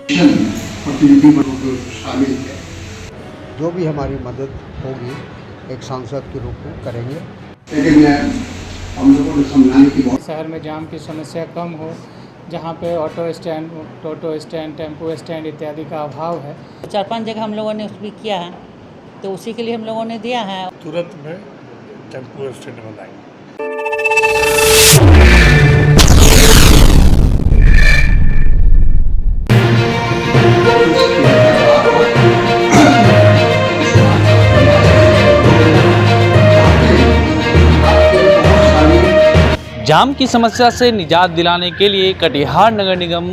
प्रतिनिधि शामिल है। जो भी हमारी मदद होगी एक सांसद के रूप में करेंगे। लेकिन हम लोगों ने समझाने की बहुत शहर में जाम की समस्या कम हो, जहाँ पे ऑटो स्टैंड, टेम्पो स्टैंड इत्यादि का अभाव है। 4-5 जगह हम लोगों ने उसमें किया है, तो उसी के लिए हम लोगों ने दिया है। तुरंत में टेम्पो स्टैंड बनाएंगे। जाम की समस्या से निजात दिलाने के लिए कटिहार नगर निगम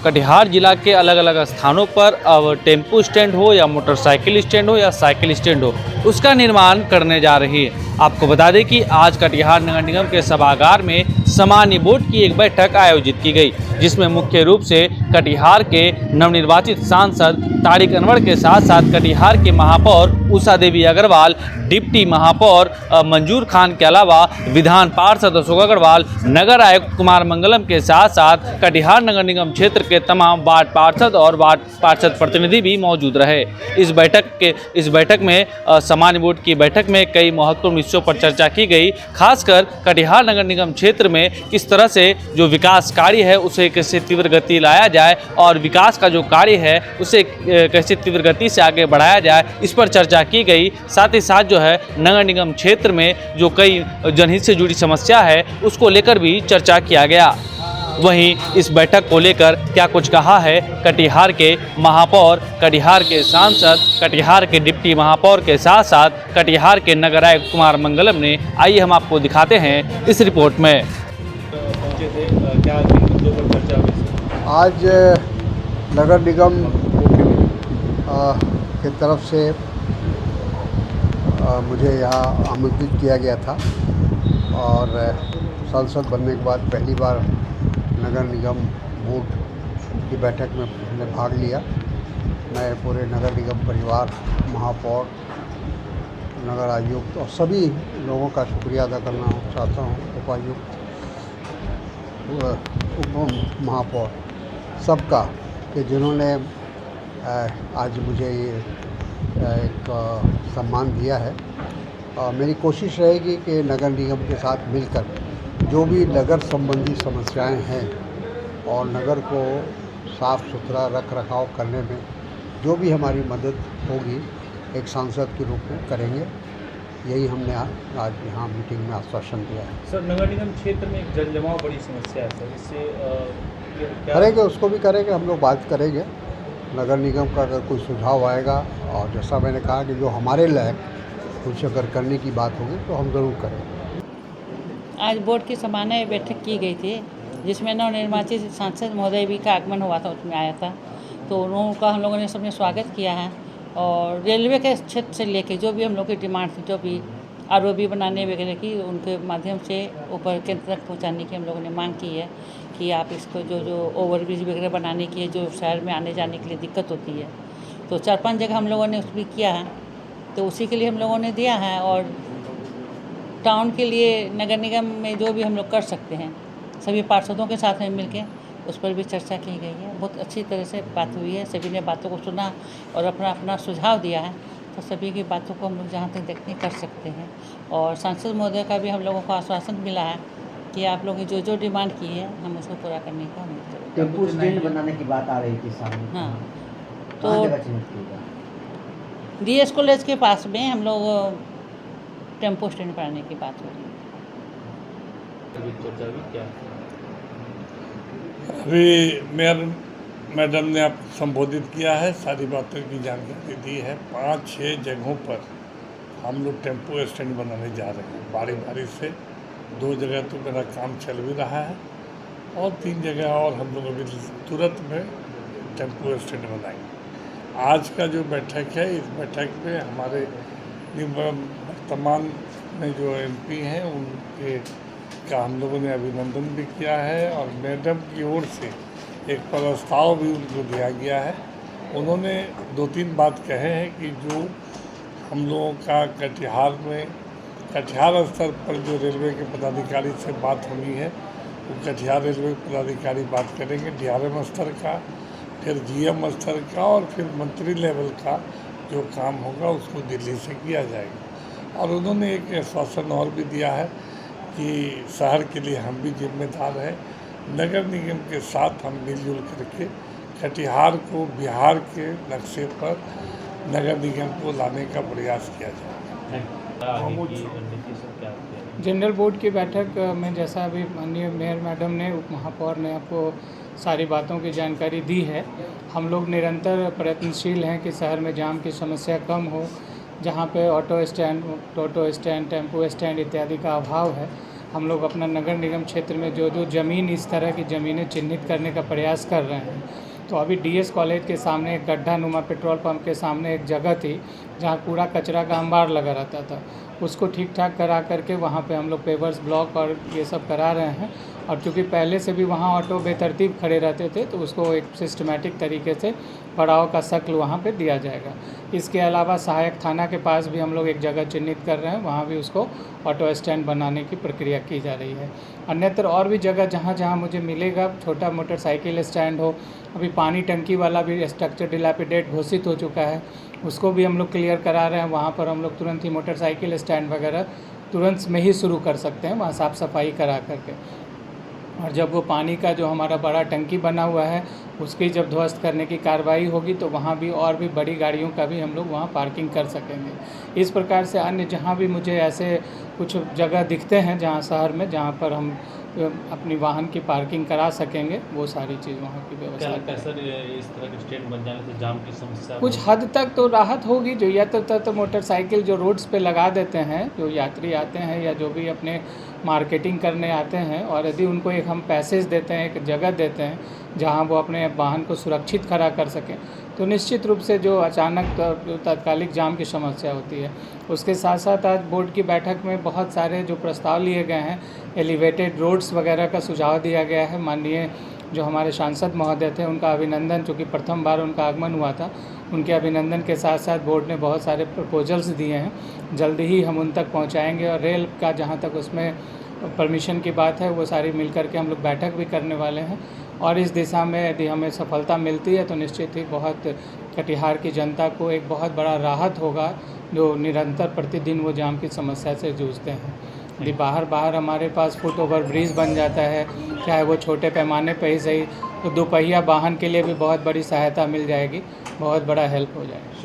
कटिहार जिला के अलग अलग स्थानों पर अब टेम्पो स्टैंड हो या मोटरसाइकिल स्टैंड हो या साइकिल स्टैंड हो, उसका निर्माण करने जा रही है। आपको बता दें कि आज कटिहार नगर निगम के सभागार में सामान्य बोर्ड की एक बैठक आयोजित की गई, जिसमें मुख्य रूप से कटिहार के नवनिर्वाचित सांसद तारिक अनवर के साथ साथ कटिहार के महापौर उषा देवी अग्रवाल, डिप्टी महापौर मंजूर खान के अलावा विधान पार्षद अशोक अग्रवाल, नगर आयुक्त कुमार मंगलम के साथ साथ कटिहार नगर निगम क्षेत्र के तमाम वार्ड पार्षद और वार्ड पार्षद प्रतिनिधि भी मौजूद रहे। इस बैठक में सामान्य बोर्ड की बैठक में कई महत्वपूर्ण विषयों पर चर्चा की गई। खासकर कटिहार नगर निगम क्षेत्र में किस तरह से जो विकास कार्य है उसे कैसे तीव्र गति लाया जाए और विकास का जो कार्य है उसे कैसे तीव्र गति से आगे बढ़ाया जाए, इस पर चर्चा की गई। साथ ही साथ जो है नगर निगम क्षेत्र में जो कई जनहित से जुड़ी समस्या है उसको लेकर भी चर्चा किया गया। वहीं इस बैठक को लेकर क्या कुछ कहा है कटिहार के महापौर, कटिहार के सांसद, कटिहार के डिप्टी महापौर के साथ साथ कटिहार के नगर आयुक्त कुमार मंगलम ने, आइए हम आपको दिखाते हैं इस रिपोर्ट में। आज नगर निगम की तरफ से मुझे यहाँ आमंत्रित किया गया था और सांसद बनने के बाद पहली बार नगर निगम बोर्ड की बैठक में मैंने भाग लिया। मैं पूरे नगर निगम परिवार, महापौर, नगर आयुक्त और सभी लोगों का शुक्रिया अदा करना चाहता हूँ, उपायुक्त, उप महापौर, सबका, कि जिन्होंने आज मुझे ये एक सम्मान दिया है। मेरी कोशिश रहेगी कि नगर निगम के साथ मिलकर जो भी नगर संबंधी समस्याएं हैं और नगर को साफ़ सुथरा रख रखाव करने में जो भी हमारी मदद होगी एक सांसद के रूप में करेंगे। यही हमने आज यहाँ मीटिंग में आश्वासन दिया है। सर, नगर निगम क्षेत्र में एक जल जमाव बड़ी समस्या है सर, इससे करेंगे, उसको भी करेंगे, हम लोग बात करेंगे। नगर निगम का अगर कोई सुझाव आएगा और जैसा मैंने कहा कि जो हमारे लायक कुछ अगर करने की बात होगी तो हम ज़रूर करेंगे। आज बोर्ड की सामान्य बैठक की गई थी, जिसमें नवनिर्वाचित सांसद महोदय भी का आगमन हुआ था, उसमें आया था, तो उनका हम लोगों ने सबने स्वागत किया है। और रेलवे के क्षेत्र से लेके जो भी हम लोग की डिमांड थी, जो भी ROB बनाने वगैरह की, उनके माध्यम से ऊपर केंद्र तक पहुँचाने की हम लोगों ने मांग की है कि आप इसको जो ओवरब्रिज वगैरह बनाने की है, जो शहर में आने जाने के लिए दिक्कत होती है, तो 4-5 जगह हम लोगों ने उसमें किया है, तो उसी के लिए हम लोगों ने दिया है। और टाउन के लिए नगर निगम में जो भी हम लोग कर सकते हैं, सभी पार्षदों के साथ में मिलके उस पर भी चर्चा की गई है। बहुत अच्छी तरह से बात हुई है, सभी ने बातों को सुना और अपना अपना सुझाव दिया है, तो सभी की बातों को हम लोग जहाँ तक देखने कर सकते हैं। और सांसद महोदय का भी हम लोगों को आश्वासन मिला है कि आप लोग जो जो डिमांड की है हम उसको पूरा करने का उम्मीद करेंगे। टेम्पो स्टैंड बनाने की बात आ रही थी सामने। हाँ, तो DS कॉलेज के पास में हम लोग टेम्पो स्टैंड बनाने की बात हो रही है। अभी मेयर मैडम ने आप संबोधित किया है, सारी बातों की जानकारी दी है। 5-6 जगहों पर हम लोग टेम्पो स्टैंड बनाने जा रहे हैं। बारी बारी से 2 जगह तो मेरा काम चल भी रहा है और 3 जगह और हम लोग अभी तुरंत में टेम्पो स्टैंड बनाएंगे। आज का जो बैठक है, इस बैठक में हमारे वर्तमान में जो MP हैं उनके का हम लोगों ने अभिनंदन भी किया है और मैडम की ओर से एक प्रस्ताव भी उनको दिया गया है। उन्होंने 2-3 बात कहे हैं कि जो हम लोगों का कटिहार स्तर पर जो रेलवे के पदाधिकारी से बात होनी है वो कटिहार रेलवे पदाधिकारी बात करेंगे। DRM स्तर का फिर जीएम स्तर का और फिर मंत्री लेवल का जो काम होगा उसको दिल्ली से किया जाएगा। और उन्होंने एक आश्वासन और भी दिया है कि शहर के लिए हम भी जिम्मेदार हैं, नगर निगम के साथ हम मिलजुल करके कटिहार को बिहार के नक्शे पर नगर निगम को लाने का प्रयास किया जाएगा। जनरल बोर्ड की बैठक में जैसा अभी माननीय मेयर मैडम ने, उप महापौर ने आपको सारी बातों की जानकारी दी है। हम लोग निरंतर प्रयत्नशील हैं कि शहर में जाम की समस्या कम हो। जहाँ पे ऑटो स्टैंड, टेम्पो स्टैंड इत्यादि का अभाव है, हम लोग अपना नगर निगम क्षेत्र में जो ज़मीन, इस तरह की ज़मीनें चिन्हित करने का प्रयास कर रहे हैं। तो अभी डीएस कॉलेज के सामने एक गड्ढा नुमा पेट्रोल पंप के सामने एक जगह थी जहाँ कूड़ा कचरा का अंबार लगा रहता था, उसको ठीक ठाक करा करके वहाँ पे हम लोग पेवर्स ब्लॉक और ये सब करा रहे हैं। और चूँकि पहले से भी वहाँ ऑटो बेतरतीब खड़े रहते थे, तो उसको एक सिस्टमेटिक तरीके से पड़ाव का शक्ल वहाँ पे दिया जाएगा। इसके अलावा सहायक थाना के पास भी हम लोग एक जगह चिन्हित कर रहे हैं, वहाँ भी उसको ऑटो स्टैंड बनाने की प्रक्रिया की जा रही है। अन्यत्र और भी जगह जहाँ जहाँ मुझे मिलेगा, छोटा मोटरसाइकिल स्टैंड हो, अभी पानी टंकी वाला भी स्ट्रक्चर डिलैपिडेट घोषित हो चुका है, उसको भी हम लोग क्लियर करा रहे हैं। वहाँ पर हम लोग तुरंत ही मोटरसाइकिल स्टैंड वगैरह तुरंत में ही शुरू कर सकते हैं, वहाँ साफ़ सफाई करा करके। और जब वो पानी का जो हमारा बड़ा टंकी बना हुआ है उसकी जब ध्वस्त करने की कार्रवाई होगी, तो वहाँ भी और भी बड़ी गाड़ियों का भी हम लोग वहाँ पार्किंग कर सकेंगे। इस प्रकार से अन्य जहाँ भी मुझे ऐसे कुछ जगह दिखते हैं जहाँ शहर में, जहाँ पर हम अपनी वाहन की पार्किंग करा सकेंगे, वो सारी चीज़ वहाँ की व्यवस्था। सर इस तरह के स्टैंड बन जाने से जाम की समस्या कुछ हद तक तो राहत होगी। जो तो मोटरसाइकिल जो रोड्स पे लगा देते हैं, जो यात्री आते हैं या जो भी अपने मार्केटिंग करने आते हैं, और यदि उनको एक हम पैसेज देते हैं, एक जगह देते हैं जहां वो अपने वाहन को सुरक्षित खड़ा कर सकें, तो निश्चित रूप से जो अचानक तात्कालिक जाम की समस्या होती है। उसके साथ साथ आज बोर्ड की बैठक में बहुत सारे जो प्रस्ताव लिए गए हैं, एलिवेटेड रोड्स वगैरह का सुझाव दिया गया है। माननीय जो हमारे सांसद महोदय थे, उनका अभिनंदन, चूँकि प्रथम बार उनका आगमन हुआ था, उनके अभिनंदन के साथ साथ बोर्ड ने बहुत सारे प्रपोजल्स दिए हैं। जल्दी ही हम उन तक पहुंचाएंगे। और रेल का जहां तक उसमें परमिशन की बात है, वो सारी मिल कर के हम लोग बैठक भी करने वाले हैं। और इस दिशा में यदि हमें सफलता मिलती है तो निश्चित ही बहुत कटिहार की जनता को एक बहुत बड़ा राहत होगा, जो निरंतर प्रतिदिन वो जाम की समस्या से जूझते हैं। यदि बाहर हमारे पास फुट ओवर ब्रिज बन जाता है, चाहे वो छोटे पैमाने पर ही सही, तो दोपहिया वाहन के लिए भी बहुत बड़ी सहायता मिल जाएगी, बहुत बड़ा हेल्प हो जाएगा।